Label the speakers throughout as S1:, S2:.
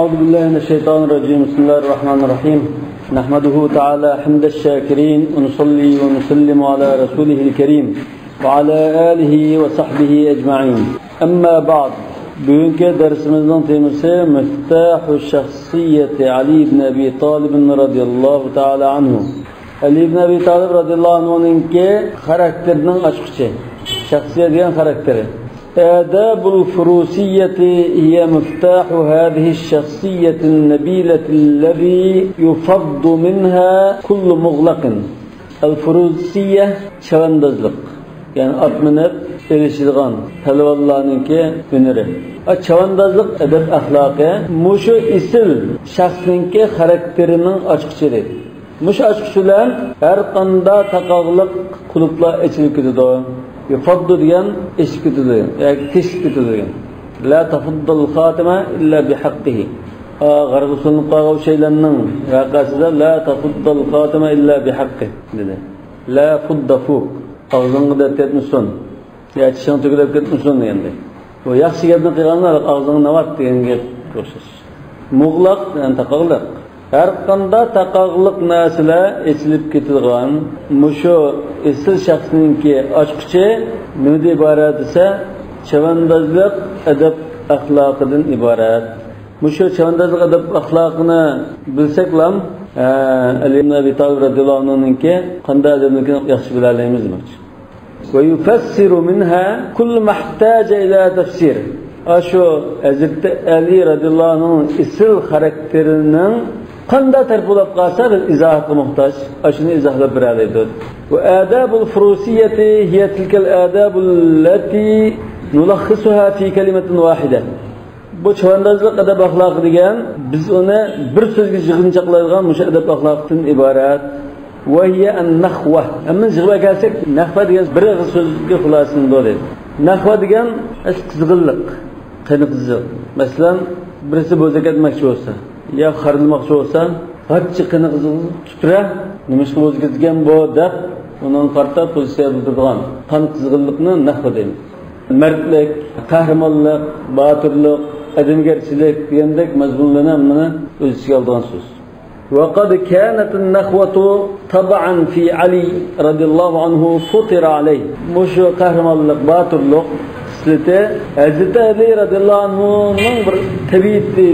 S1: أعوذ بالله من الشيطان الرجيم. بسم الله الرحمن الرحيم. نحمده تعالى حمد الشاكرين ونصلي ونسلم على رسوله الكريم وعلى آله وصحبه أجمعين. أما بعد. Bugünkü dersimizin teması Miftahü Şahsiyeti Ali ibn Abi Talib radıyallahu ta'ala anhu. Ali ibn Abi Talib radıyallahu anhu'nunki karakterinin açıkçası. Şahsiyet diyen karakteri. Adabul furusiyeti hiye miftahu hadihi şahsiyetin nebiletillezi yufaddu minha kullu muğlaqin. El furusiyye çavandazlık. Yani at minib erişilgan pelvallarınki hüneri. Çavandazlık edep ahlakı muşu isil şahsınki karakterinin açıkçılığı. Muşu açıkçılığı her kanda takağlık kulupla içilik gidiyor. Yufaddu diyen eşik gidiyor. Yani teşik gidiyor. La tafuddal khatime illa bihakkihi. Gargısulun qağav şeylerinin vakasıda la tafuddal khatime illa bihakkih dedi. La fudda fuk. Ağzını da etmişsin. Ya çişini tükürüp gitmişsin diyende. O yaxşı geldiğini kıyğanlar ağzını navat diyen gel koşuz. Muğlaq yani takağlık. Her kanda takağlık nasile içilip getilgan. Muşu isil şahsınınki açıkça nüde ibaret ise çavandazlık edep ahlakıdan ibaret. Muşu çavandazlık edep ahlakını bilsek lam Ali ibn Abi Talib radıyallahu anhu'nunki kanda edebini yaxşı bilaleyimiz demek. ويفسر منها كل ما احتاج إلى تفسير. Aşo Hazreti Ali radıyallahu anh'ın isil karakterinin kanda terpulap kalsa biz izahı muhtaç. Aşını izahla biraleydi. Ve adabul furusiyeti hiye tilkel adabul lati nulakhisuha fi kelimetin vahide. Bu çavandazlık edep ahlakı degen biz onu bir sözge yığınçaklayılgan muşa edep ahlakından ibaret. وهي النخوة. أما نجيبها كاسك نخوة ديان برغ سوزك خلاصين دولي. نخوة ديان قزغلق قينق قزغ. مثلا birisi bozak etmekçi olsa ya xarılmakçı olsa hacı qiyinq qizg'il tutura nimashga bozak etgan bu deb uning qarta pozitsiya bildirgan qan qizg'illikni nahva deymiz. Mardlik, qahramonlik, botirlik, adamgarchilik degandek mazmunlarni mana o'z ichiga olgan so'z. وقد كانت النخوة طبعا في علي رضي الله عنه فطر عليه. مش قهرمانlık, batırlık sısleti Hazreti Ali radıyallahu anhu'nun bir tabiati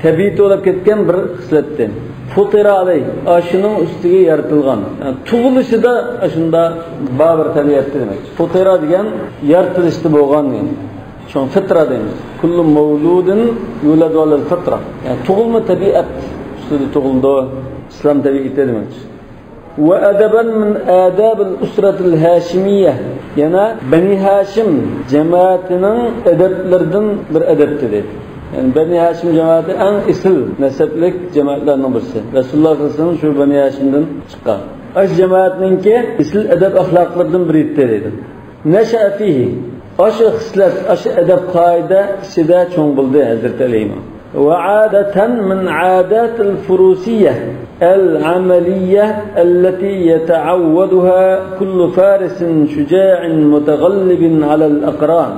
S1: tabiati olup ketken bir xisletten. Futira aleyh, aşının üstüge yaratılgan. Yani tuğuluşu da aşında bir tabiatı demek. Futira degen yaratılıştı boğan yani. Çünkü fıtra deyimiz. Kullu mevludun yuladu alel fıtra. Yani tuğulma tabiat. Tuğuldu. İslam tabiati demek. Ve edeben min adabul usratil haşimiyye. Yani Beni Haşim cemaatinin edeplerden bir edeptir. Yani Beni Haşim cemaati en isil neseplik cemaatlerden birisi. Resulullah Aleyhisselam şu Beni Haşim'den çıkan. Aş cemaatinki isil edep ahlaklardan biridir. Neşe fihi. Aşı xislet, aşı edep kaide içinde çoğun buldu Hazreti Ali'ye. وعادة من عادات الفروسية العملية التي يتعودها كل فارس شجاع متغلب على الأقران.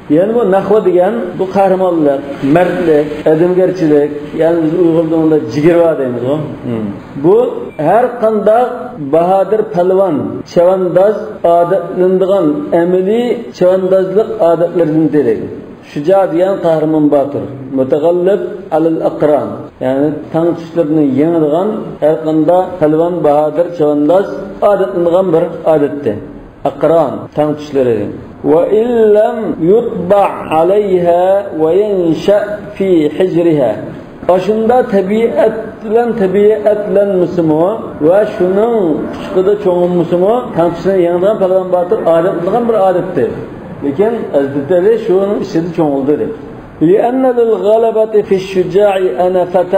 S1: Yani bu nahva degen bu kahramanlık, mertlik, edemgerçilik, yani biz Uygur'da cigirva deymiz o. Bu her kanda bahadır pelvan, çavandaz adetlendiğin emeli çavandazlık adetlerinin delili. Şuca diyen kahraman batır. Mütegallib alel akran. Yani tank tuşlarını yenilgan her kanda pelvan, bahadır, çavandaz adetlendiğin bir adetti. Akran, tank tuşları. وَاِنْ لَمْ يُطْبَعْ عَلَيْهَا وَيَنْشَأْ فِي حِجْرِهَا. Başında tabiatlen müsimo ve şunun kuşkuda çoğun müsimo tank tuşlarını yenilgan pelvan batır adetlendiğin bir adetti. Lakin Hazreti Ali şunun işini çoğuldu dedi. لأن للغلبة في الشجاع أنفة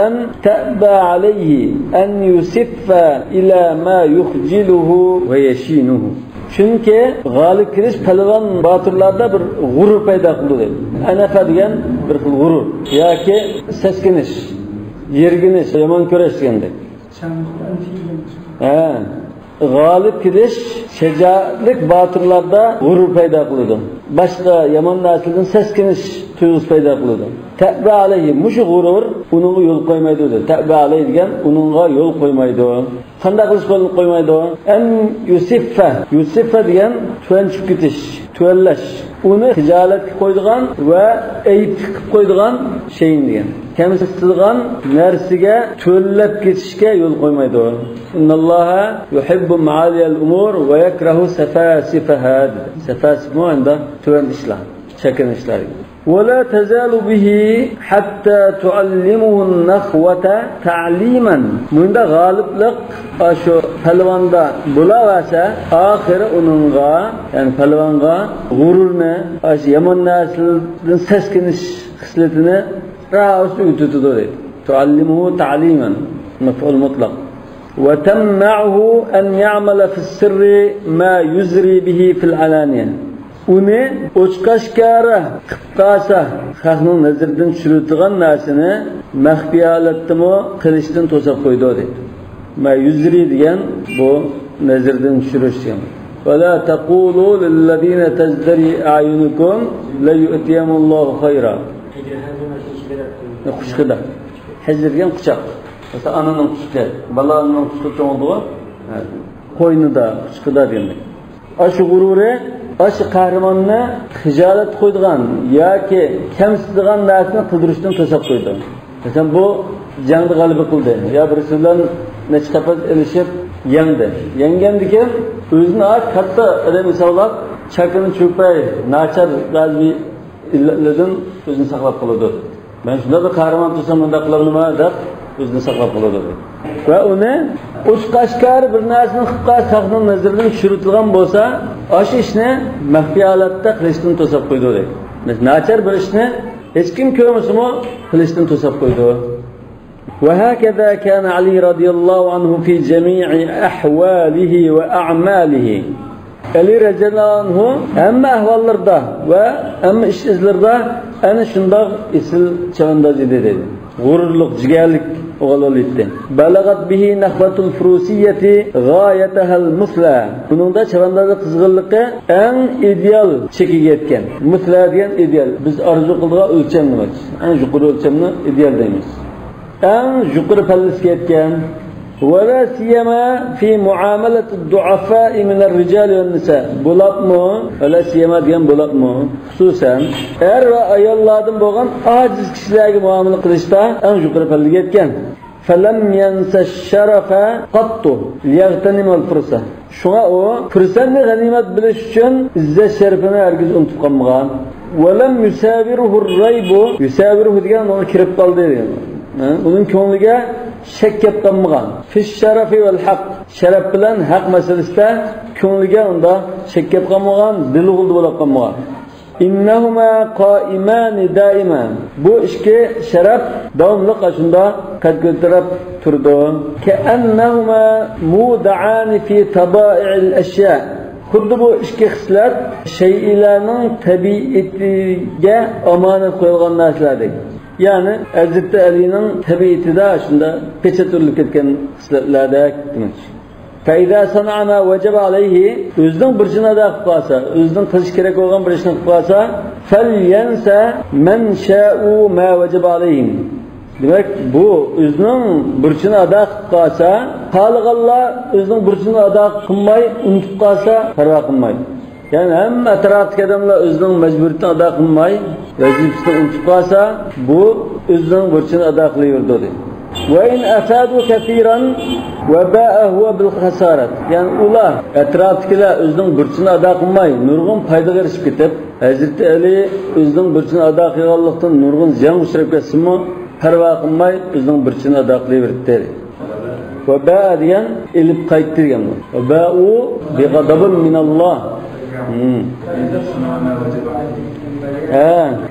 S1: تأبى عليه أن يسف إلى ما يخجله ويشينه. Çünkü galip kiliş pelvan batırlarda bir gurur payda kıldı dedi. Anefe diyen bir gurur. Ya ki seskiniş, yerginiş, yaman köreş diyendek. Galip kiliş, şecaatlik batırlarda gurur payda kıldı. Başka yaman nasilden seskiniş tuyg'usi paydo qiladi. Ta'ba alayhi mush g'urur uningga yo'l qo'ymaydi dedi. Ta'ba alayhi degan uningga yo'l qo'ymaydi. Qanday qilish qo'ymaydi? An yusiffa degan tuvanchib ketish, tuvallash. Uni tijoratga qo'ydigan va ayib qilib qo'ydigan sheyin degan. Kamsitilgan narsaga to'llab ketishga yo'l qo'ymaydi. Innalloha yuhibbu ma'aliyal umur va yakrahu safasifaha. Safasif mu'anda tuvan ishlar, chakin ishlar. ولا تزال به حتى تعلمه النخوة تعليما. Bunda g'oliblik shu palvonda bo'laversa, oxiri uningga, ya'ni palvonga g'ururni, yomon narsalardan saskinish xislatini ra'os o'titadi deydi. Tuallimuhu ta'liman, maf'ul mutlaq. Wa tamna'uhu an ya'mala fi sirri ma yuzri bihi fil alaniya. Uni o'chqashkara qilib qolsa, xalqning nazaridan tushiradigan narsani maxfiy holatdami qilishdan to'sab qo'ydi deydi. Ma yuzri degan bu nazardan tushirish ham. Va la taqulu lil ladina tazdari a'yunukum la yu'tiyamullohu khayra. Qushqida. Hijr degan quchoq. Mesela ananing qushqi, balaning qushqi cho'ng'di. Qo'ynida qushqida degandik. Aşı gururi, aşı kahramanını hicaret koyduğun yoki kamsitadigan narsani qildirishdan to'sab qo'ydi. Mesela bu jangda g'alaba qildi. Ya birisi bilan necha qapat elishib yengdi. Yengandan keyin o'zini katta misollar chakini cho'pay, nachar g'albi illatlardan o'zini saqlab qoladi. Men shunda bir kahraman bo'lsam bunda qilaman deb o'zini saqlab qoladi. Va uni o'chqashkar bir narsani qilib qolsa, nazardan tushiritilgan bo'lsa, o'sha ishni maxfiy holatda qilishdan to'sab qo'ydi deydi. Nachar bir ishni hech kim ko'rmasimi qilishdan to'sab qo'ydi. وهكذا كان علي رضي الله عنه في جميع أحواله وأعماله. Ali radhiyallahu anhu hamma ahvollarda va hamma ish izlarda ana shunday isil chavandaz edi dedi. G'ururlik, jigarlik o'g'illikdi. Balagat bihi nahvatul furusiyati g'ayatahal musla. Buningda chavandazning qizg'inligi eng ideal chekiga yetgan. Musla degan ideal. Biz orzu qilgan o'lcham nima? Eng yuqori o'lchamni ideal deymiz. Eng yuqori pallasiga yetgan. ولا سيما في معاملة الضعفاء من الرجال والنساء. Bulapmı? Öyle siyama diyen bulapmı? Hususen er ve ayollardan boğan aciz kişilerge muamele kılışta en yukarı palligi yetken. فَلَمْ يَنْسَ الشَّرَفَ قَطُّ لِيَغْتَنِمَ الْفُرْسَةِ. Şuna o fırsatını ganimet biliş için izzet şerifini herkes unutup kalmağın. وَلَمْ يُسَابِرُهُ الرَّيْبُ. Yusabiruhu diyen onu kirip kaldı diyor. Onun konuliga shak kelib qolmagan. Fish sharafi vel haq. Sharaf bilan haq masalasida ko'ngliga unda shak kelib qolmagan, dili g'uldi bo'lib qolmagan. Innahuma qa'iman daiman. Bu ishki sharaf davomli qashunda qad ko'tarib turdi. Ka'annahuma mud'an fi taba'i'il ashya. Xuddi bu ishki xislat shay'larning tabiatiga omonat qo'yilgan narsalardek. Yani Hazreti Ali'nin tabiatida shunda pechaturlik ketgan hislatlarda demak. Fayda sana'na vacaba alayhi o'zining burchini ado qilib qolsa, o'zining qilish kerak bo'lgan bir ishni qilib qolsa, falyansa man sha'u ma vacaba alayhim. Demak, bu o'zining burchini ado qilib qolsa, xalqlar o'zining burchini ado qilmay unutib qolsa, parvo qilmaydi. Yani hamma atrofdagi odamlar o'zining majburiyatini ado qilmay, vazifasini unutib qolsa, bu o'zining burchini ado qilaverdi deydi. Va in afadu kaseeran va ba'a huwa bil khasarat. Yani ular atrofdagilar o'zining burchini ado qilmay, nurg'un foydaga erishib ketib, Hazrat Ali o'zining burchini ado qilganlikdan nurg'un ziyon uchrab ketsa-mu, parvo qilmay o'zining burchini ado qilaverdi deydi. Va ba'a degan ilib qaytdi degan. Va ba'u bi ghadabin minalloh.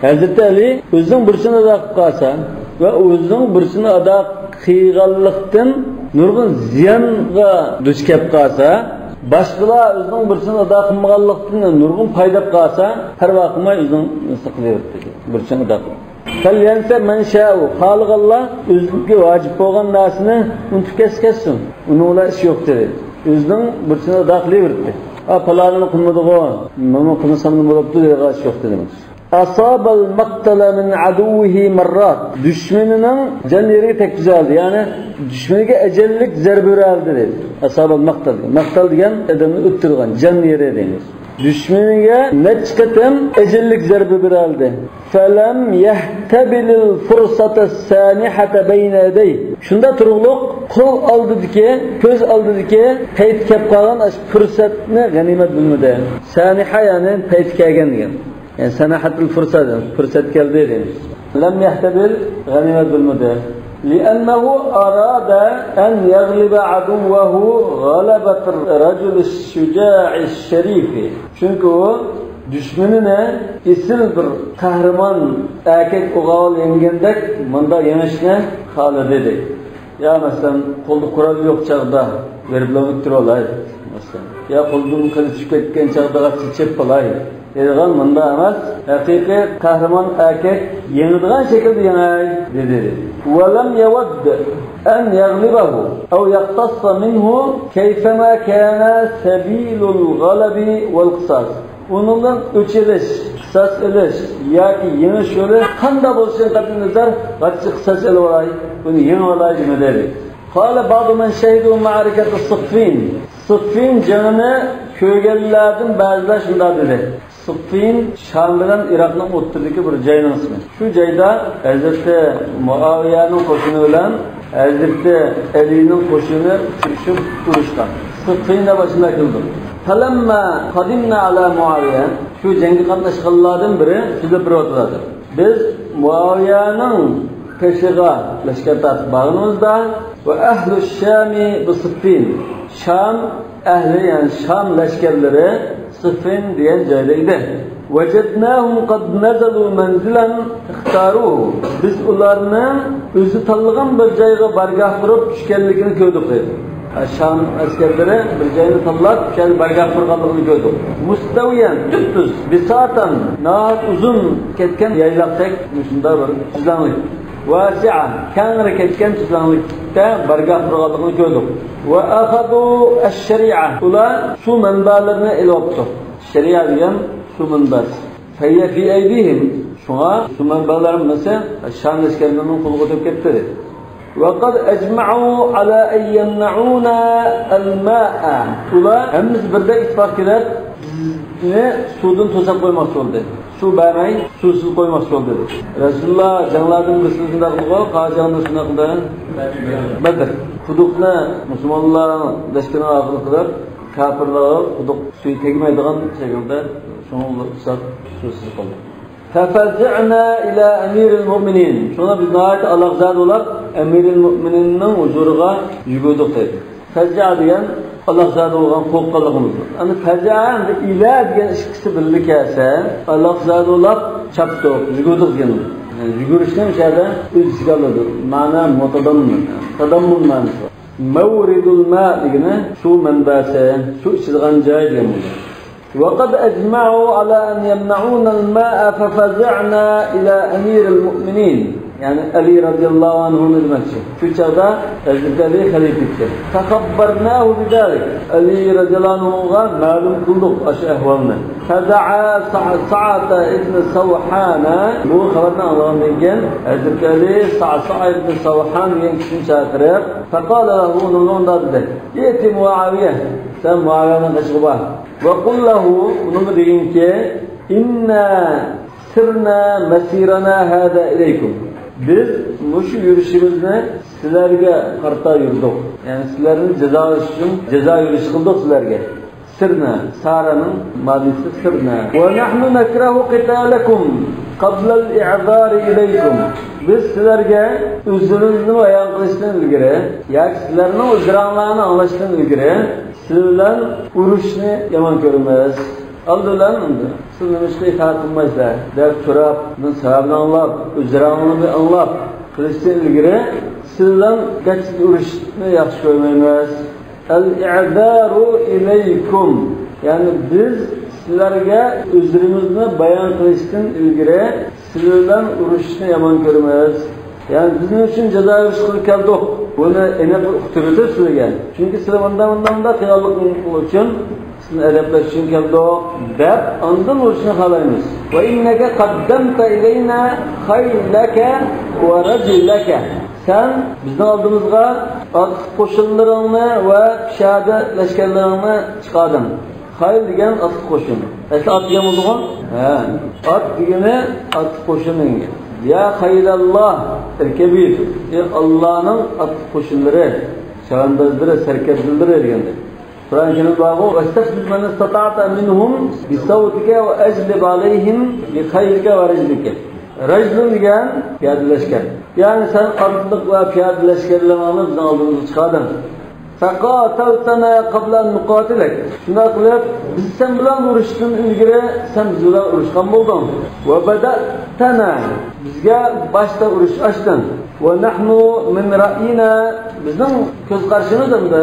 S1: Hazreti Ali o'zining burchini ado qilib qolsa va o'zining burchini ado qilganlikdan nurg'un ziyonga duch kelib qolsa, boshqalar o'zining burchini ado qilmaganlikdan nurg'un foyda qolsa, parvo qilmay o'zining qilaverdi. Burchini ado qilib. Falyansa man sha'u. Xalqlar o'ziga vojib bo'lgan narsani unutib ketsin. Uning ishi yo'q dedi. O'zining burchini ado qilaverdi. Palanını qılmadığı, bunu qılmasam ne bo'libdi degan ish yo'q dedim. asabal maqtala min aduvihi marrat. Düşmanının can yeri tek güzeldi. Yani düşmaniga ecellik zarba berdi dedi. Asabal maqtal. Maqtal degan adamni o'ttirgan can yeri deymiz. Düşmaniga nechqatam ecellik zarba berdi. Falam yahtabilil fursata sanihata bayna yaday. Shunda turug'liq qo'l oldidiki, ko'z oldidiki payt kelib qolgan fursatni g'animat bilmadi. Saniha ya'ni payt kelgan degan. Yani sanahatul fursat keldi deymiz. Lam yahtabil g'animat bilmadi. لأنه أراد أن يغلب عدوه غلبة الرجل الشجاع الشريف. Çünkü o düşmanına isil bir kahraman erkek oğul yengendek manda yenişine halı dedi. Ya mesela kolda kural yok çağda verip lavıktır olay. Ya kolduğum kılıç çıketken çağda çiçek olay. Dediğin manda emas. Hakiki kahraman erkek yenildiğin şekilde yenay dedi. وَلَمْ يَوَدَّ أَنْ يَغْلِبَهُ أَوْ يَقْتَصَّ مِنْهُ كَيْفَمَا كَانَ سَبِيلُ الْغَلَبِ وَالْقِصَاصِ. Onunla öç ediş, kısas ediş, ya ki yeniş yolu kanda bolsun kadınızlar kaçı kısas el olay, bunu yeni olay demedi. قال بعض من شهدوا معركة الصفين. Sıffin canını köygellerden bazılar şunda dedi. Sıffin Şam'dan Irak'ın o'ttirdiki bir joyning ismi. Shu joyda Hazreti Muaviyaning qo'shini bilan Hazreti Alining qo'shini tushib urushgan. Sıffinda boshida keldi. Falamma qadimna ala Muaviya, shu jangga qatnashganlardan biri sizda bir o'tiradi. Biz Muaviyaning peshiga lashkar tortib borganimizda va ahli Shami bi Sıffin. Şam ehli yani Şam lashkarlari Sıffin diyen joydaydi. Vecednahum qad nazalu manzilan ikhtaruhu. Biz ularni o'zi tanlagan bir joyga bargoh qurib tushganligini ko'rdik dedi. Şam askarlari bir joyni tanlab tushgan bargoh qurganligini ko'rdik. Mustawiyan tuz bisatan nahot uzun ketgan yaylaqdek shunda bir tuzlanlik. Vasi'a kangri ketgan tuzlanlikda bargoh qurganligini ko'rdik. Ve ahadu ash-shari'a. Ular su manbalarini elopdi. Şeria degan su manbasi. Fayya fi aydihim. Şuna su manbalarini mesela Şam askarlarining qo'liga o'tib ketdi. Ve qad ajma'u ala an yamna'una al-ma'a. Ular hammasi birda ittifoq qilib suvdan to'sab qo'ymoqchi bo'ldi. Su bermay, suvsiz qo'ymoqchi bo'ldi. Rasululloh janglardan birisini shunday qildi, qajangni shunday qildi. Badr. Quduqni musulmonlar lashkarni orqali qilib, kafirlar quduq suvi tegmaydigan shaklda shuni usab suvsiz qildi. Fafaz'na ila amiril mu'minin. Shuna biz nihayat Allohzod bo'lib, amiril mu'mininning huzuriga yugurdik dedi. Faz'a degan Allohzod bo'lgan qo'rqqanligimiz. Ana faz'a ila degan ikkisi birga kelsa, Allohzod bo'lib chapdik, yugurdik degan. Yugurishdan o'shada o'ziga oladi. Ma'na tadammun ma'nosi. Mawridul ma degani suv manbasi, suv ichadigan joy degan. وقد أجمعوا على أن يمنعون الماء ففزعنا إلى أمير المؤمنين. Yani Ali radıyallahu anh'un hizmetçi. Şu çağda Hazreti Ali halifetti. Takabbarnahu bidalik. Ali radıyallahu anh'a malum kıldık aşı ehvalını. Feda'a Sa'ata ibn Savhana. Bu haberden Allah'ın bilgen. Hazreti Ali Sa'a ibn Savhan diyen kişinin çağırıp. Fekala lahu onun da dedi. Yeti Muaviye. Sen Muaviye'nin kaçığı var. Ve kullahu onun deyin ki inna sirna mesirana hada ileykum. Biz şu yürüyüşümüzde sizlerge karta yürüdük. Yani sizlerin ceza yürüyüş kıldık sizlerge. Sirna, Sara'nın madisi sirna. Ve nahnu nekrahu qitalakum qabla al-i'zari ileykum. Biz sizlerge üzrünüzü bayan kılıştan ilgiri, yani sizlerin üzranlarını anlaştan ilgiri, sizlerden uruşunu yaman görmez. Aldılar mı? Sınırmışta itaat kılmazlar. Dert turab, sahabını anlap, üzranını anlap, kılıştan ilgiri, sizlerden geçit uruşunu yaxşı görmeyiniz. El-i'zaru ileykum. Yani biz sizlerge üzrümüzünü bayan kılıştan ilgiri, sizlerden uruşunu yaman görmez. Yani bizim için cezai iş kılıp keldik. Bunu ene uqtirdi sizlarga. Chunki sizlar bundan qiyinlik uchun sizni adablash uchun keldik deb ondan urishni xohlaymiz. Va innaka qaddamta ilayna khaylaka va rajlaka. Sen bizning oldimizga at qo'shinlaringni va pishada lashkarlaringni chiqarding. Xayl degan at qo'shin. Asli at degan bo'ldi-ku? Ha, at degani at qo'shining. Ya haylallah el-kebir. Allah'ın at qo'shinlari, shavandozlari, sarkardalari deganda. Qur'on Karim ba'u "Vastafid man istata'ta minhum bi sawtika wa ajlib alayhim bi khaylika wa rajlika." Rajlun degan piyodalashgan. Ya'ni sen otliq va piyodalashganlarni bizning oldimizga chiqarding. Faqataltana qabla an nuqatilak. Shunday qilib, biz sen bilan urushdan ilgari sen biz bilan urushgan bo'lding. Va badatana bizga boshda urush ochding. Va nahnu min ra'yina bizning ko'z qarshimizda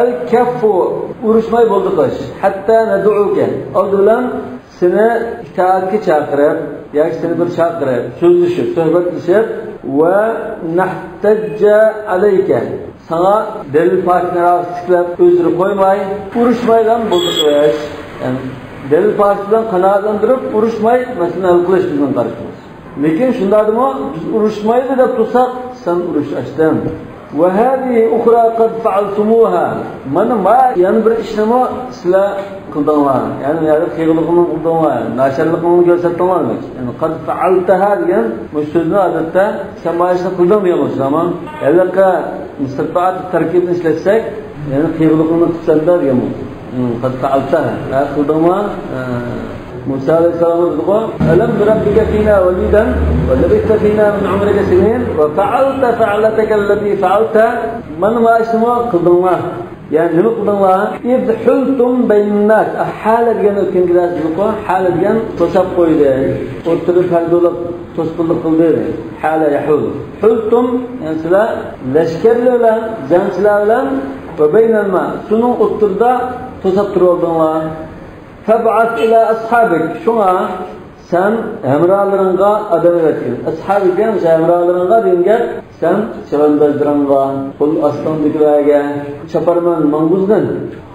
S1: al-kaffu urushmay bo'ldik qish. Hatta nad'uka. Avdulan seni itoatga chaqirib, yoki seni bir chaqirib, so'zlashib, suhbatlashib va nahtajja alayka. Sana delil fakirlere tiklep özürü koymay, uğraşmaydan bulduk veş. Yani delil fakirden kanaatlandırıp uğraşmay mesela kılıç bizden karşımız. Lekin şundadır mı? Biz uğraşmayı da tutsak sen uğraş açtın. Ve hadi ukra kad faaltumuha. Mana ma yani bir işlemi sizler kıldınlar. Yani kıyılıkını kıldınlar. Naşarlıkını gösterdinler mi? Yani kad faaltaha diyen bu sözünü adette sen ma işini kıldın diyormuş ama elbette müstebbaat terkibini işletsek yani kıyılıkını tutsanlar diyormuş. Kad faaltaha. Kıldınlar. Musa aleyhisselam'ın diyor: "Elem rabbike fina veliden ve lebiste fina min umrike sinin ve fa'alta fa'alateke allati fa'alta." Man ma ismu kıldınlar. Yani ne kıldınlar? İz hultum beynin nas. Hala diyen ötken gidersin diyor. Hala diyen tosap koydu. Oturup haldolup tospulluk kıldı. Hala yahul. Hultum yani silah leşkerlerle, cansılarla ve beynel ma. Sunun oturda tosap durulduğunlar. Feb'at ila ashabik. Şuna sen emralarınga adam evetkin. Ashabik yani emralarınga deyince sen çavandazlarınga, kul aslandıklarga, çaparman manguzdan.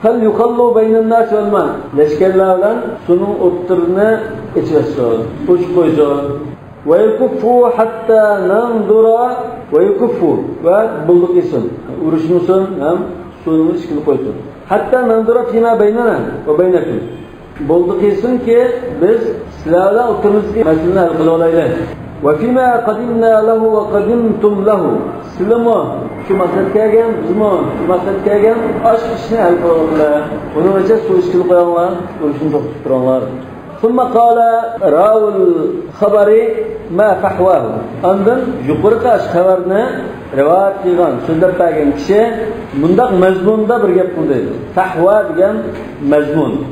S1: Fel yukallu beynin nas vel ma. Leşkerlerle sunun otturunu içvesin, uç koysun. Ve yukuffu hatta nandura ve yukuffu. Ve bulduk isin. Uruşmusun hem sununu içkili koysun. Hatta nandura fina beynana ve beynekum. Bulduk isin ki biz sizlerle oturumuzda meselini hal kılı olaylar. وَفِمَا قَدِمْنَا لَهُ وَقَدِمْتُمْ لَهُ. Sizlerle şu maksatken, bizimle şu maksatken aşk işini hal kılı olaylar. Onun için su işkili koyanlar, görüşünü çok tuturanlar. ثُمَّ قَالَ رَاوُ الْخَبَرِ مَا فَحْوَاهُ. Ondan yukarı aşk haberini rivayet kılgan, sözlep bergen kişi bundak mezmunda bir gap kıldı. Fahva degan mezmun.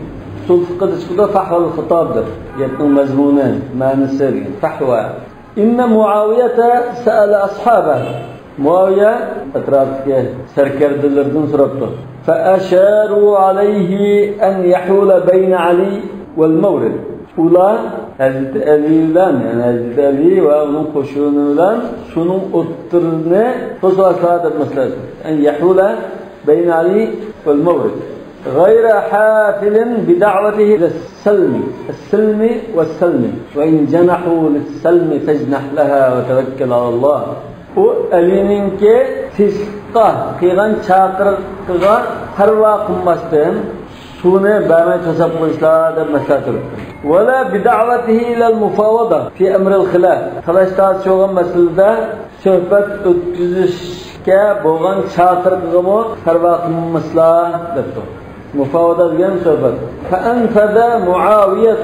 S1: Sul fıkhda çıkıda fahval hitabdır. Gapning mazmuni, ma'nisi degan. Fahva. İnne Muaviyete sa'ala ashabahu. Muaviye etrafdagi sarkardalardan so'rabdi. Fa'asharu alayhi an yahula bayna Ali vel mawrid. Ular Hazreti Ali'den yani Hazreti Ali ve onun koşunuyla şunun otturunu toslasat etmesler. En yahula beyn Ali vel mawrid. Gayra hafilin bida'vatihi lis-selmi. Es-selmi ve's-selmi. Ve in cenahu lis-selmi fecnah laha ve tevekkel alallah. O Ali'ninki fisqa qilgan chaqiriqqa parvo qilmasdan suni bamay tasab qo'yishlar deb maslahat berdi. Wala bid'avatihi ila al-mufawada fi amr al-khilaf. Xilafat cho'g'an masalada suhbat o'tkazishga bo'lgan chaqiriqqa parvo qilmaslar debdi. Mufawada degan suhbat. Fa anfada Muawiyah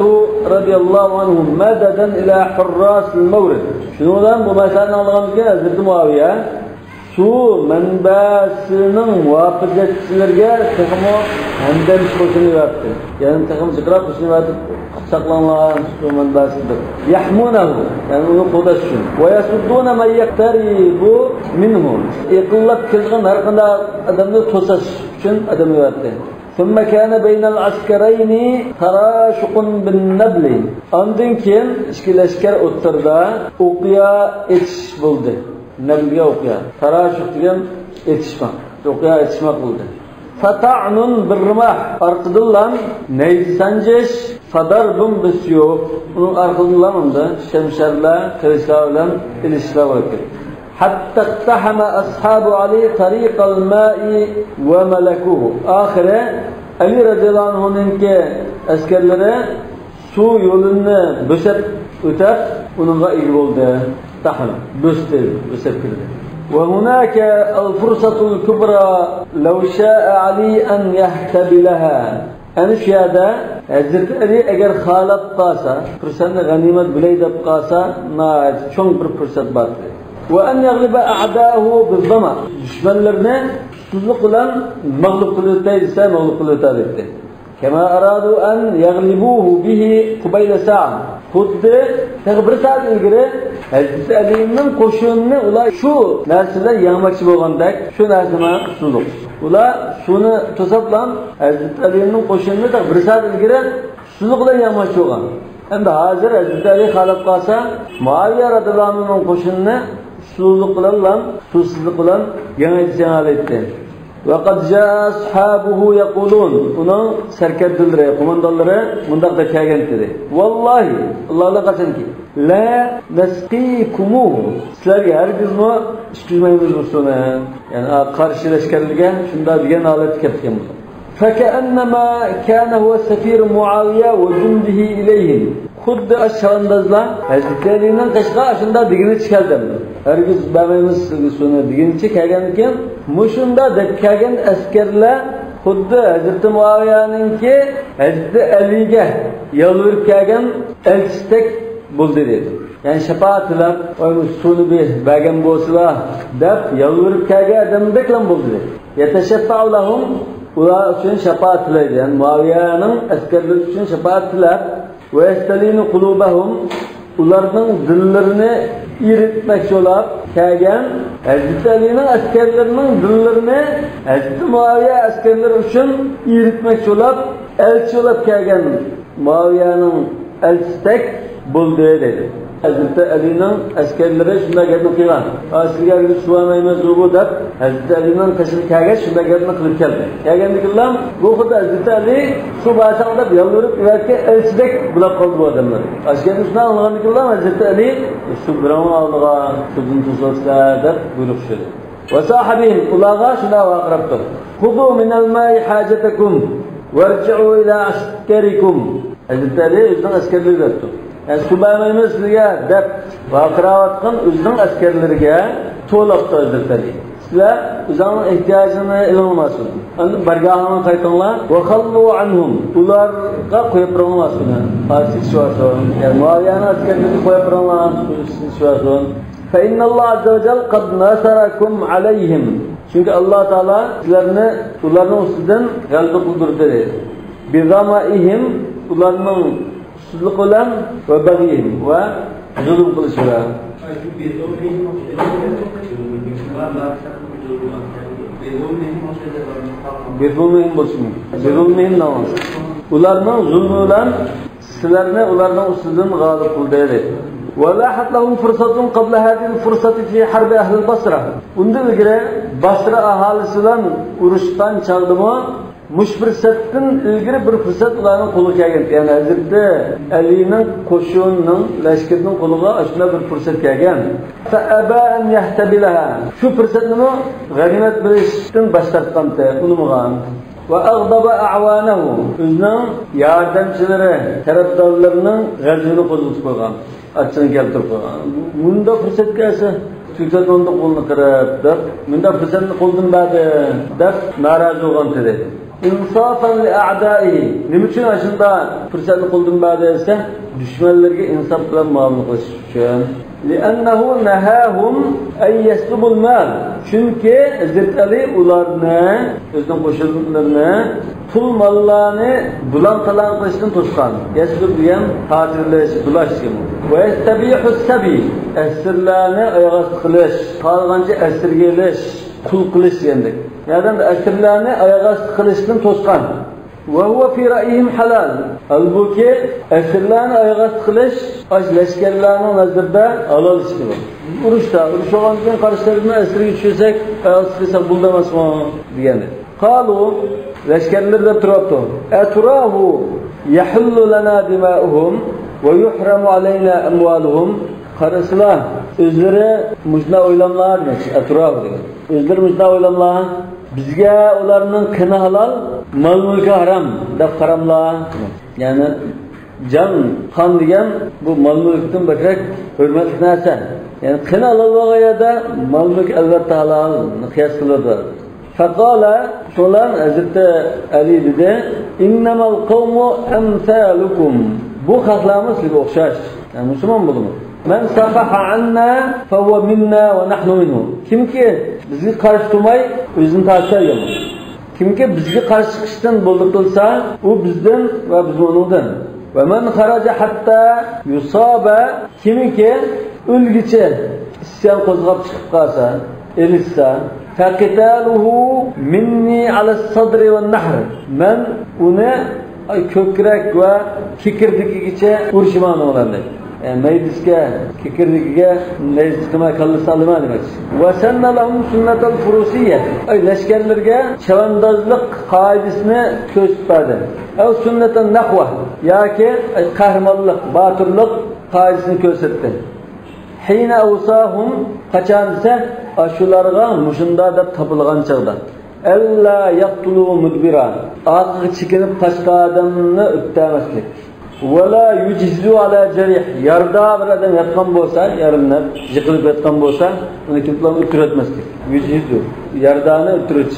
S1: radhiyallohu anhu madadan ila hurras al-mawrid. Shundan bu masalani olganimizga Hazrat Muaviya şu manbasining muvaffaqiyatchilarga texmo hamdam qo'shini berdi. Ya'ni texmo zikrab qo'shini berdi. Saqlangan şu manbasidir. Yahmunahu, ya'ni uni qo'dash uchun. Va yasudduna man yaqtaribu minhu. Iqillab kelgan har qanday odamni to'sash uchun adam berdi. ثم كان بين العسكرين تراشق بالنبل. Ondan keyin ikki lashkar o'ttirda o'qiya etish bo'ldi. Nabiga o'qiya. Tarashuh degan etishmoq. O'qiya etishmoq bo'ldi. Fata'nun birrimah arqidillan neydi sanjish fadarbun bisyuf. Uning arqidillan unda şemşerler, kılıçlar bilan ilishlar bo'lib ketdi. Hatta iqtahama ashabu Ali tariqal ma'i ve malakuhu. Ahire Ali radhiyallahu anhu'ningki askerlari suv yo'lini bo'sab o'tib, uningga ega bo'ldi. Taham bo'sdi, bo'sab kirdi. وهناك الفرصة الكبرى لو شاء علي أن يهتبلها. أنا شهادة Hazreti Ali eğer xalab qalsa, fırsatni g'animat bilay deb qalsa, cho'ng bir fursat bor. Va an yaghliba a'da'uhu bil-dama. Dushmanlarni suzlik bilan mag'lub qilib desa, mag'lub qilib o'tadi. Kama aradu an yaghlibuhu bihi qubayla sa'a. Xuddi bir soat ilgari Hazreti Alining qo'shinini ular shu narsalar yangmoqchi bo'lgandek, shu narsani usuldi. Ular shuni to'sablan Hazreti Alining qo'shinini bir soat ilgari usuldi bilan yangmoqchi bo'lgan. Endi hozir Hazreti Ali xalab qolsa, Muaviya radhiyallohu anhuning qo'shinini usuldi bilan, susizlik bilan yangaydi. وقد جاء أصحابه يقولون onun serkerdilleri, kumandanları mundaq da kelgan dedi. Vallahi Allah'a qasanki la nasqikumuhu. Sizlarga hargizmi ichkizmaymiz bu suni. Yani qarshi lashkarlarga shunda degan holat kelgan bo'ldi. فكأنما كان هو سفير معاوية وجنده إليهم. Xuddi aşağındazlar Hazreti Ali'nin qishqa shunda digini chiqardi. Hargiz bilmaymiz suni diginicha kelgankin, mushunda deb kelgan askarlar xuddi Hazreti Muaviyaninki Hazreti Aliga yolvorib kelgan elchisdek bo'ldi dedi. Yani shafaatlar, "Oy suni bergan bo'lsalar" deb yolvorib kelgan odamdek ham bo'ldi. Yatashafa'u lahum ular uchun shafaat tilaydi. Yani Muaviyaning askarlari uchun shafaat tilar. Ve estelinu kulubahum ularning dillarini eritmoqchi bo'lib kelgan Hazreti Alining askarlarining dillarini Hazreti Muaviya askarlari uchun eritmoqchi bo'lib elchi bo'lib kelgan Muaviyaning elchisidek bo'ldi dedi. Hazreti Alining askarlari shunday gapni qilgan. Sizga suvamaymiz bu deb Hazreti Alining qishini kelgan shunday gapni qilib keldi. Kelgandikilar bu xuddi Hazreti Ali shu bashang deb yolvorib yoki elchidek bulab qoldi bu odamlar. Askarni shunday olgandikilar Hazreti Ali shu birovni oldiga so'zini to'satsa deb buyruq berdi. Va sahibihim ularga shunday vaqirabdi. Xudu minal ma'i hajatakum warji'u ila askarikum. Hazreti Ali o'zining askarlariga aytdi. Yani subaymaymiz sizga deb vaqiravatgan o'zining askarlariga to'labdi Hazreti Ali. Sizlar o'zingizning ehtiyojini ilolmasin. Endi bargohini qaytinglar va khallu anhum. Ularga qo'yib qo'ymasin. Fasik sho'son. Yani Muaviyaning askarlariga qo'yib qo'ymasin sho'son. Fa innalloh azza va jalla qad nasarakum alayhim. Çünkü Allah Teala sizlarni ularning ustidan g'alaba qildirdi. Bi zamaihim ularning suzluq bilan va bag'iyim va zulm qilishlar. Bezulmehim bo'lsin. Bezulmehim namaz. Ularning zulmi bilan sizlarni ularning ustidan g'olib qildi. Wa lahat lahum fursatun qabla hadhihi al-fursati fi harb ahli al-Basra. Undan ilgari Basra aholisi bilan urushdan chaqdimi? Mush fursatdan ilgari bir fursat ularning qo'liga kelgan. Yani Hazreti Alining qo'shinining lashkarining qo'liga ashuna bir fursat kelgan. Fa aba an yahtabilaha. Shu fursatni g'animat bilishdan bosh tortganda unumgan. Va aghdaba a'wanahu. O'zining yordamchilari, tarafdorlarining g'azabini qo'zg'atib qo'ygan. Achchini keltirib qo'ygan. Bunda fursat kelsa fursatni qo'lni qirib deb, bunda fursatni qo'ldan berdi deb norozi bo'lgan dedi. İnsafan li a'daihi. Nima uchun ashunda fursatni qo'ldan berdi desa, dushmanlarga insof bilan muomala qilish uchun. Li'annahu nahahum ay yaslubul mal. Chunki Hazrat Ali ularni o'zining qo'shinlarini pul mollarni bulan-talan qilishdan to'sgan. Yaslub degan ta'tirlash, bulash demak. Va yastabihu sabi. Asirlarni oyoq qilish, qolgancha asirga elish, qul qilish degandek. Yani asirlarni oyoq qilishdan to'sgan. Va huwa fi ra'yihim halal. Halbuki esirlarni oyog'at qilish lashkarlarning nazarda halol ish bu. Urushda, urush olgandan qarashlarni esirga tushirsak, oyog'at qilsak buldamasmi degandi. Qalu lashkarlarda turibdi. Aturahu yahillu lana dima'uhum va yuhramu alayna amwaluhum. Qaraslar, o'zlari mujna o'ylamlar demak, aturahu degan. O'zlari mujna o'ylamlar, bizga ularning qini halol, mal-mulki haram deb qaramlar. Ya'ni jon, qon degan bu mal-mulkdan bakrak hurmatli narsa. Ya'ni qini halol bo'lganda mal-mulk albatta halol, qiyos qiladi. Faqala şolan Hazreti Ali dedi, innamal qawmu amsalukum. Bu xalqlarimiz sizga o'xshash. Yani musulmon bo'ldi. Men safaha anna fa huwa minna va nahnu minhu. Kimki bizga qarshi turmay o'zini tashlagan. Kimki bizga qarshi chiqishdan bo'ldirsa, u bizdan va biz undan. Va man kharaja hatta yusaba, kimki o'lgicha isyon qo'zg'ab chiqib qolsa, elitsa, faqitaluhu minni ala sadri va nahr. Men uni ko'krak va kekirdigigacha urishman ularni. Yani meclisga, kekirligiga meclis qilmay qilsa nima demak. Va sannalahum sunnatul furusiyya. Ay lashkarlarga chavandozlik qoidasini ko'rsatadi. Aw sunnatan nahwa yoki qahramonlik, botirlik qoidasini ko'rsatdi. Hina awsahum qachon desa, shularga mushunda deb topilgan chog'da. Alla yaqtulu mudbira. Orqaga chekinib boshqa odamni o'tdamaslik. Wala yujizzu ala jarih. Yarda bir adam yatgan bo'lsa, yarinib, yiqilib yatgan bo'lsa, uni kimlar o'tiratmaslik. Yujizzu, yardani o'tirish.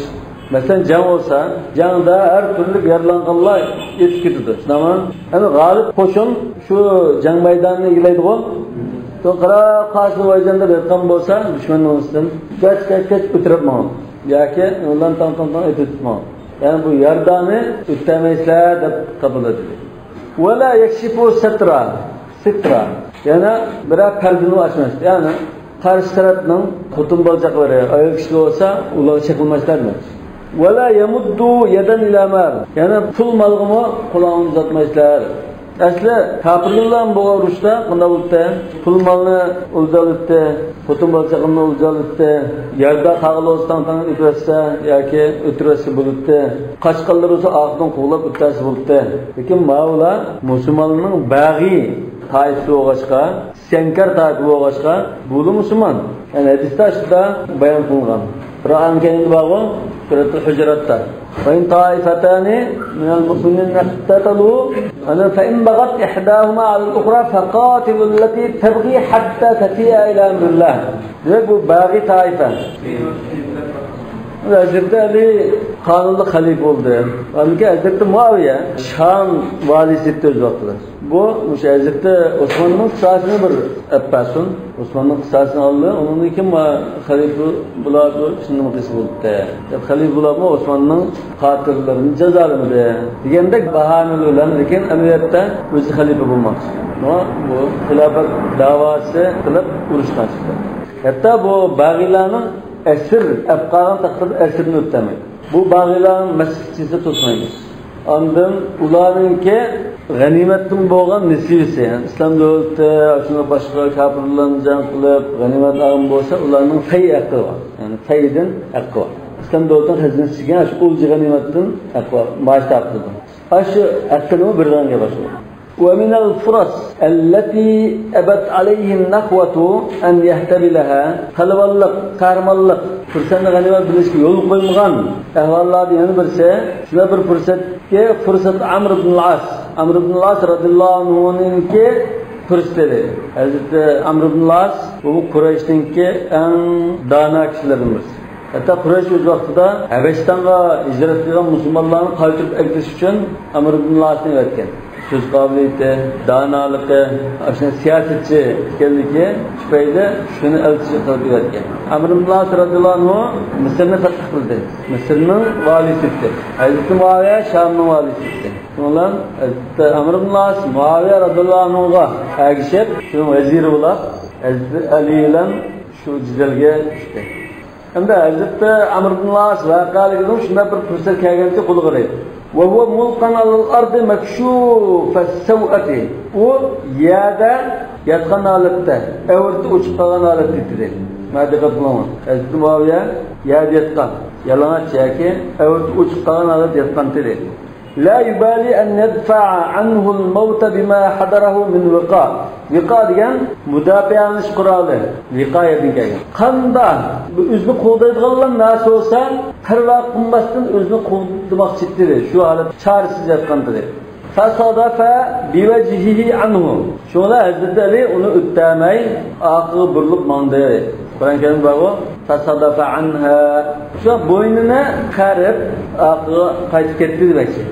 S1: Masalan, jang olsa, jangda har turli yaralanganlar yetib ketadi. Shundan, ana g'olib qo'shin shu jang maydonini egallaydi-ku. To'qara qarshi vayjanda yatgan bo'lsa, dushmanning ustidan gach o'tiribman. Yoki undan tan o'tibman. Ya'ni bu yardani o'tamaysizlar deb topiladi. Wala yakshifu sitra. Yani birer perdeni açmaz. Yani karşı tarafının kutun balcakları ayak kişi olsa ular çekilmezler mi? Wala yamuddu yeden ila mal. Yani pul malgımı kulağını uzatmazlar. Asli kafirlarla bu urushda bunda bo'ldi. Pul malni o'ldiribdi, kutun balcakını o'ldiribdi, yerda qag'ilosdan o'tirsa yoki o'tirasi bo'libdi. Qaçqanlar olsa oqdan qo'lab o'tasi bo'libdi. Lekin Mavla musulmonning bag'i toifasi bo'lg'achqa, senkar toifasi bo'lg'achqa, bu musulmon. Yani hadisda shunda bayon qilingan. Qur'on karimda bor, Suratul Hujuratda. وإن طائفتان من المسلمين اقتتلوا فإن بغت إحداهما على الأخرى فقاتلوا التي تبغي حتى تفيء إلى أمر الله. Bu باغي طائفة. Hazreti Ali kanunlu halife oldu. Halbuki Hazreti Muaviye Şam valisi söz vaktidir. Bu Hazreti Osman'ın kısasını bir yapasın. Osman'ın kısasını aldı. Onun için halife buladı. Şimdi mukisi oldu. Halife buladı Osman'ın katillerinin cezalarını da. Diyende bahaneli olan lekin ameliyette özü halife bulmak. Ama bu hilafet davası kılıp uruştan çıktı. Hatta bu bağilanın esir, efqaran takdirde esirini ötmemek. Bu bağilanın mescidisi tutmaydı. Ondan ularınki ganimetin boğan nesibisi. Yani İslam devleti, aşına başka kafirlerin can kılıp, ganimet ağın bolsa, ularının fey hakkı var. Yani feydin hakkı var. İslam devletinin hazinesinden aşı ulcu ganimetin hakkı var. Maaşta hakkıdır. Aşı hakkını birden başlıyor. ومن الفرص التي أبت عليه النخوة أن يهتبلها خلواللق كارماللق فرصة غنيمة بلشك يول قيمغان أهوالله ديان برسة شنا بر فرصة عمرو بن العاص رضي الله عنه ki فرصة Hazreti Amr ibn As bu Kureyş'teki en dana kişilerimiz. Hatta Kureyş öz vaxtida Habeşistan'a hicret qilgan musulmonlarni qaytirib aytish uchun Amr ibn As'ni aytgan. Söz kabiliyeti, danalılığı, aslında siyasetçi ekanligi tufayli shuni elchi qilib bergan. Amr ibn As radhiyallohu anhu Misrni fath qildi. Misrning valisi edi. Hazreti Muaviya Shamning valisi edi. Ular Hazreti Amr ibn As Muaviya radhiyallohu anhuga ergishib, shu vazir bo'lib, Hazreti Ali bilan shu jidalga tushdi. Endi Hazreti Amr ibn As vaqaligida shunday bir fursat kelganki qo'li qaraydi. Ve huve mulkan alal ardı mekşufes sev'ati. O yerde yatkan halatda, evirti uçup kalan halatda dedi. Mâ dikkat bulama. Hazreti Muaviye yerde yatkan. Yalana çeki, evirti uçup kalan halatda yatkan dedi. La yubali en yedfa'a anhul mevte bima hadarahu min vika. Vika degan mudafia'nish quroli. Vika degan. Qanda o'zini qo'llaydiganlar narsa bo'lsa, parvo qilmasdan o'zini qo'llamoqchi edi. Shu holat chorasiz yotgandir. Fasadafa biwajhihi anhu. Shuna Hazrat Ali uni o'ttamay oqi burilib mandi. Qur'on Karim bor. Fasadafa anha. Shu bo'ynini qarib oqi qaytib ketdi demakchi.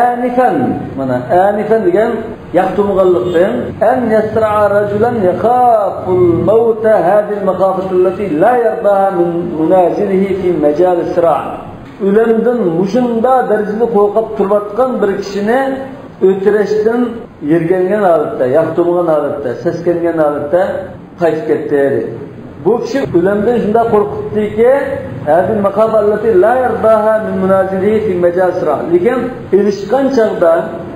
S1: Anifen, mana anifen degan yaqtumg'alliqdan an yasra'a rajulan yakhaful mawta hadhihi al-makhafatu allati la yardaha min munazilihi fi majal al-sira'. O'limdan mushunda darajada qo'rqib turayotgan bir kishini o'tirishdan yergangan holatda, yaqtumgan holatda, seskangan holatda qaytib ketdi. Bu kishi o'limdan shunda qo'rqibdiki, hadhihi al-makhafatu allati la yardaha min munazilihi fi majal al-sira'. Lekin ilishgan chaqda,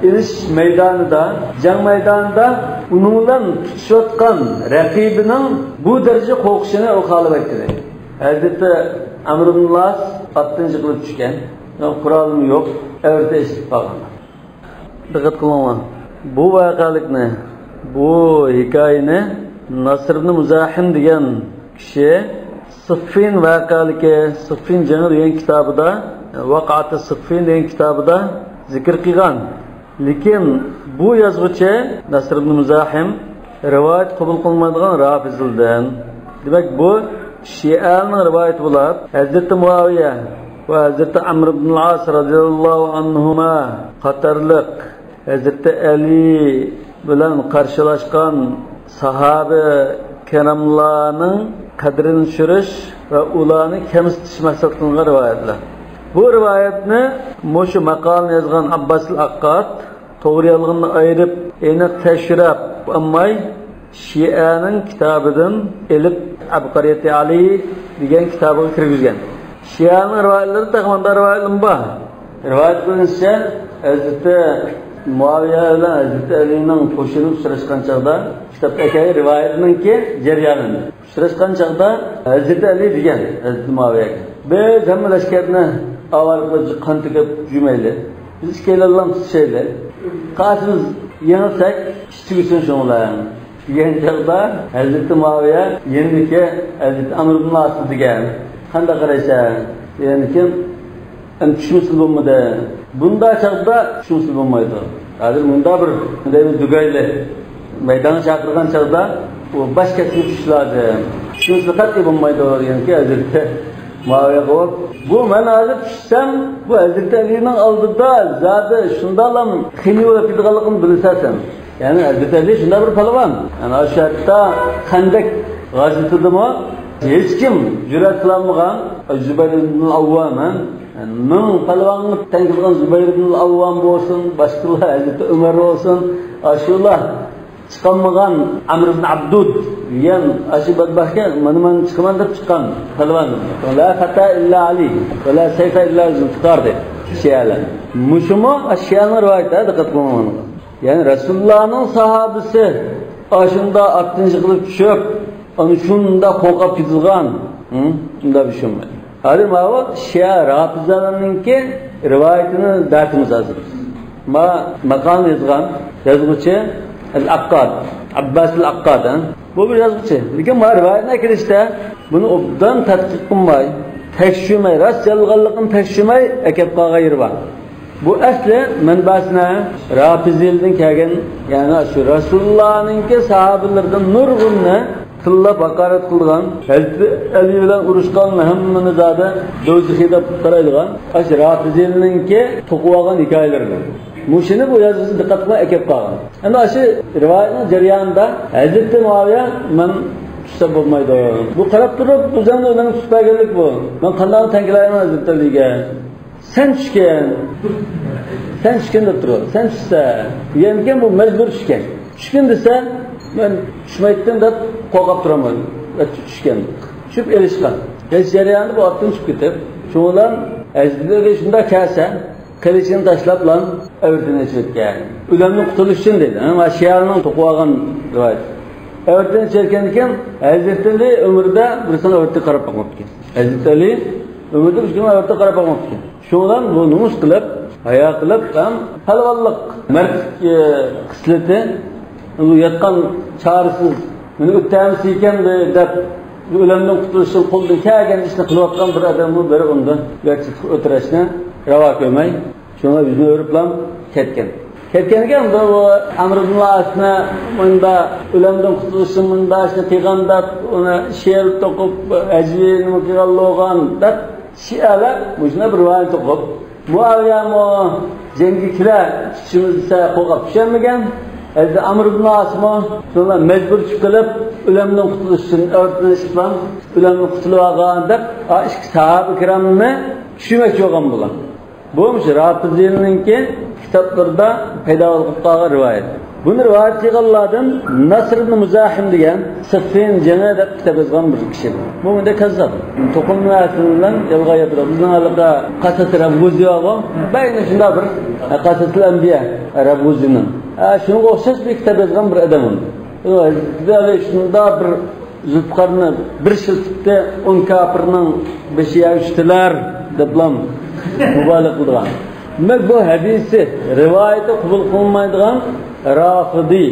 S1: ilish maydonida, jang maydonida uningdan tutishayotgan raqibining bu daraja qo'rqishini u xolib aytdi. Hazrati Amr ibn al-As atdan yiqilib tushgan. Qurolim yo'q, erta eshitib qolgan. Diqqat qiling. Bu voqealikni, bu hikoyani Nasr ibn Muzahim degan kishi Siffin voqealigi, Siffin jangi degan kitobida, Vaqat Siffin degan kitobida zikr qilgan. Lekin bu yozuvchi Nasr ibn Muzahim rivoyat qabul qilmaydigan Rafizildan. Demak bu Shi'aning rivoyati bo'lib, Hazrat Muaviya va Hazrat Amr ibn al-As radhiyallohu anhuma qatorliq Hazrat Ali bilan qarshilashgan sahabe kiramlarning qadrini tushirish va ularni kamsitish maqsad qilingan rivoyatlar. Bu rivoyatni mushu maqolni yozgan Abbas al-Aqqad to'g'ri yolg'onni ayirib, aniq tashrab olmay Shi'aning kitobidan elib Abqariyati Ali degan kitobiga kirgizgan. Shi'aning rivoyatlari taqvonda rivoyatlar bor. Rivoyat qilinsa, Hazrat Muaviya bilan Hazrat Alining qo'shilib uchrashgan chaqda kitobdagi rivoyatninki jarayonini uchrashgan chaqda Hazrat Ali degan Hazrat Muaviyaga biz hamma lashkarni avval qan tikib jumayli. Biz ikkalanlam tutishayli. Qasimiz yengilsak ishchigisiz shunlar. Degan chaqda Hazrat Muaviya yendiki Hazrat Amr ibn al-As degan qanday qaraysan? Yani kim tushunsiz bo'lmadi. Bunda chaqda tushunsiz bo'lmaydi. Hozir bunda bir dugayli maydon chaqirgan chaqda u boshqa tushishlardi. Tushunsiz qat'iy bo'lmaydi deganki Hazrat Muaviya qo'yib, bu men hozir tushsam, bu Hazrat Alining oldida zodi shundalam xili bo'lib ketganligini bilsasan. Yani Hazrat Ali shunda bir palvon. Yani o'sha yerda Xandak g'azotidimi hech kim jur'at qilmagan Zubayr ibn al-Awwam Ming palvonni tanqilgan Zubayr ibn al-Awwam bo'lsin, boshqalar Hazrat Umar bo'lsin, ashullar chiqmagan Amr ibn Abdud degan ashi badbaxtga men chiqaman deb chiqqan palvon. La fata illa Ali, va la sayfa illa Zulfiqar deb shiyalar. Mushmo ashiyani rivoyatda diqqat qilmoqman. Ya'ni Rasulullohning sahabisi ashunda attinchi qilib tushib, uni shunda qo'rqib ketilgan, shunda bir şey olmaydi. Hadi mava Şia Rafizlarınınki rivayetini dertimiz hazır. Makam yazgıcı El-Akkad, Abbas El-Akkad. Bu bir yazgıcı. Lekin ma rivayetine kirişte bunu obdan tadqiq qilmay, tekshirmay, rastlayolganligini tekshirmay akab qolgan yeri bor. Bu asli manbasina Rafizildan kelgan, ya'ni shu Rasulullohninki sahobalardan nurg'unni tillab haqorat qilgan, Ali bilan urushgan hammani zada do'zaxida qaraydigan, ash Rafizilninki to'qib olgan hikoyalardir. Mushini bu yozuvchi diqqat qilmay akab qolgan. Endi shu rivoyatning jarayonida Hazrat Muaviya men tushsa bo'lmaydi. Bu qarab turib, o'zimni o'zim tutmaganlik bu. Men qanday tankilayman Hazrat Aliga? Sen tushgan. Sen tushgan deb turib, sen tushsa, yemkin bu majbur tushgan. Tushgan desa, men tushmaydim deb qo'rqib turaman. Tushgan. Tushib erishgan. Jarayonda bu otdan chiqib ketib, shundan azizlarga shunda kelsa, kılıçını taşlap lan öğretine çökken. Ölemni qutuluş için dedi. Ama şiarının toquvağın rivayet. Öğretine çökkenken Hazreti Ali ömürde birisine öğreti qarab bakmaptı. Hazreti Ali ömürde birisine öğreti qarab bakmaptı. Şundan bu numus qilib, haya qilib ham palvonlik, mard xislati u yatqan çaresiz meni o'tamiz ekan deb ölemden qutulush uchun qo'ldan kelgan ishni qilayotgan bir odamni biri undan o'tirishni ravo ko'rmay, shunga yuzni o'rib bilan ketgan. Ketgan ekan bu Amr ibn As'ni bunda ölemden qutulush uchun bunda ishni qilgan deb uni she'r to'qib ajvini qilgan deb shi'alar buni bir rivoyat to'qib Muaviya mo jengi kira tushimizda qo'rqib tushamagan. Amr ibn As'mo sonra mecbur çıkılıp ölemden qutulush uchun öğretmenishdan ölemden qutulib olgan deb ikki sahoba kiramni tushunmoqchi bo'lgan bular. Bu Rafizininki kitoblarda paydo bo'lib qolgan rivoyat. Buni rivoyat qilganlardan Nasr ibn Muzahim degan Siffin jana deb kitob yozgan bir kishi. Bu menda kazzab. To'qinmasdan yolg'on gapiradi. Bizning haliqa qasas Rabuzi yo'q. Bayni shunda bir qasasul anbiya Rabuzining. Şunga o'xshash bir kitob yozgan bir odam edi. Böyle shunda bir Zulfiqarni bir shiltda 10 kafirning beshiga uchdilar deb bilan mubolag' qilgan. Demak bu hadisi rivoyati qabul qilinmaydigan Rafidi.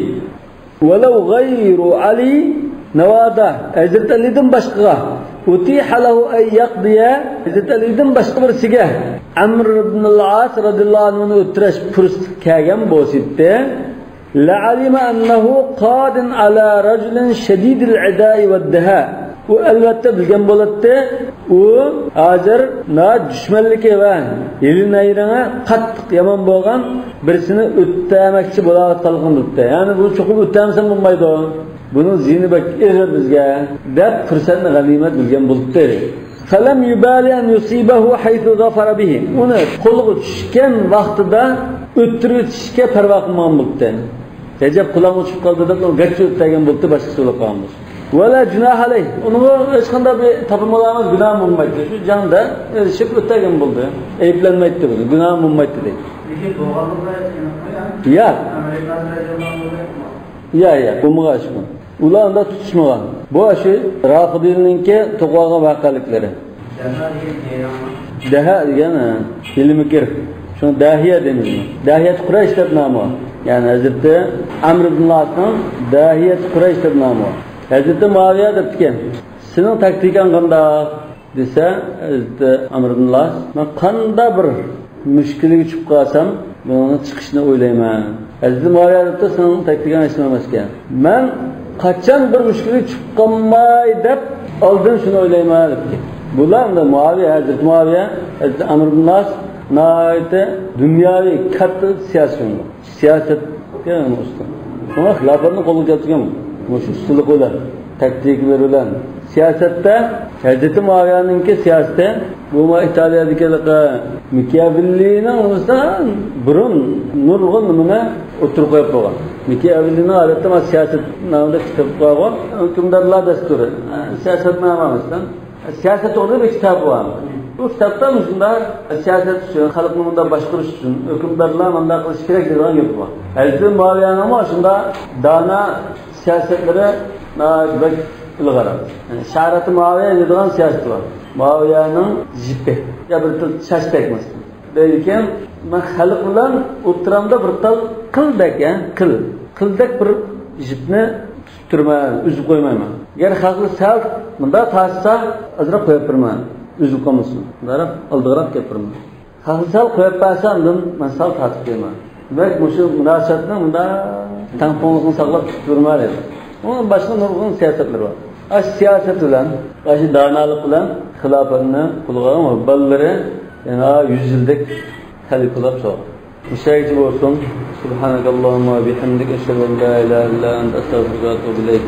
S1: Walau ghayru Ali Navada Hazrat Ali'dan boshqa utiha lahu ay yaqdiya Hazrat Ali'dan boshqa birisiga Amr ibn al-As radhiyallohu anhu o'tirish fursat kelgan bo'lsa, la alima annahu qadin ala rajulin shadidil ida'i wad-daha. U albatta bilgan bo'ladi, u hozir dushmanligi va yelinayiranga qattiq yomon bo'lgan birisini o'tdamoqchi bo'layotganligini bildi. Ya'ni bu cho'qib o'ttamasa bo'lmaydi. Buning zini bak erir bizga deb fursatni g'animat bilgan bo'ldi. Falam yubali an yusibahu haythu ghafara bihi. Uni qo'liga tushgan vaqtida o'ttirishga parvo qilmagan bo'ldi. Rajab quloq uchib qoldi deb gachchi o'tgan bo'ldi, boshqa so'lab qolamiz. Wala junah alayh. Uni hech qanday bir topilmalarimiz gunoh bo'lmaydi. Shu jonda erishib o'tgan bo'ldi. Ayblanmaydi bu. Gunoh bo'lmaydi deydi. Ya, bo'lmagan shu. Ularni tutishmagan. Bu shu Rafidiyninki to'qogan vaqaliklari. Daha degani ilmikir. Shuni dahiya deymiz. Dahiyat Quraysh deb nomi. Ya'ni Hazrat Amr ibn As'ning Dahiyat Quraysh deb nomi. Hazrat Muaviya debdikan. Sening taktikan qanday desa, Hazrat Amr ibn As, men qanday bir mushkilga tushib qolsam, buni chiqishni o'ylayman. Hazrat Muaviya debdi, sening taktikan emas ekan. Men qachon bir mushkilga tushib qolmay deb oldin shuni o'ylayman debdi. Bular da Muaviya, Hazrat Muaviya, Hazrat Amr ibn As nayte dunyoviy katta siyoset kelgan ustoz. Buni xilofatni qo'lga keltirgan. Shu ustulik bilan, taktiklar bilan siyosatda Hazrat Muaviyaninki siyosatda bu Italiyadagi Machiavellining o'zidan burun nurg'un nimani o'tirib qo'yib qo'ygan. Machiavellining odatda siyosat nomida kitob qo'ygan. Hukmdorlar dasturi. Siyosat nomasidan siyaset to'g'ri bir kitob bor. Bu kitobda shunda siyaset uchun, xalqni bunda boshqarish uchun hukmdorlar bunday qilish kerak degan gap bor. Hazrat Muaviyaning shunda dana siyasetlari na'bak ilg'ara. Yani Şarat-ı Muaviya degan siyaset var. Muaviyaning jipi. Ya bir til shash tekmasdi. Deyken men xalq bilan o'tiramda bir tal qildek, qildek bir jipni tuttirman, uzib qo'ymayman. Agar xalqni sal bunda ta'sisa azroq qo'yib turman, uzib qolmasin. Darab oldiroq gapirman. Xalqni sal qo'yib qo'ysam, men sal tatib qo'yman. Demak, shu munosabatni bunda tangponlikni saqlab turmaydi. Onun başka nurg'un siyosatlar var. Aş siyaset bilan, aşı danalik bilan xilofatni qilgan va ballari yana 100 yillik xaliqlab so'q. Mushaychi bo'lsin. Subhanakallahumma bihamdika ashhadu an la ilaha illa anta astaghfiruka va atubu ilayk.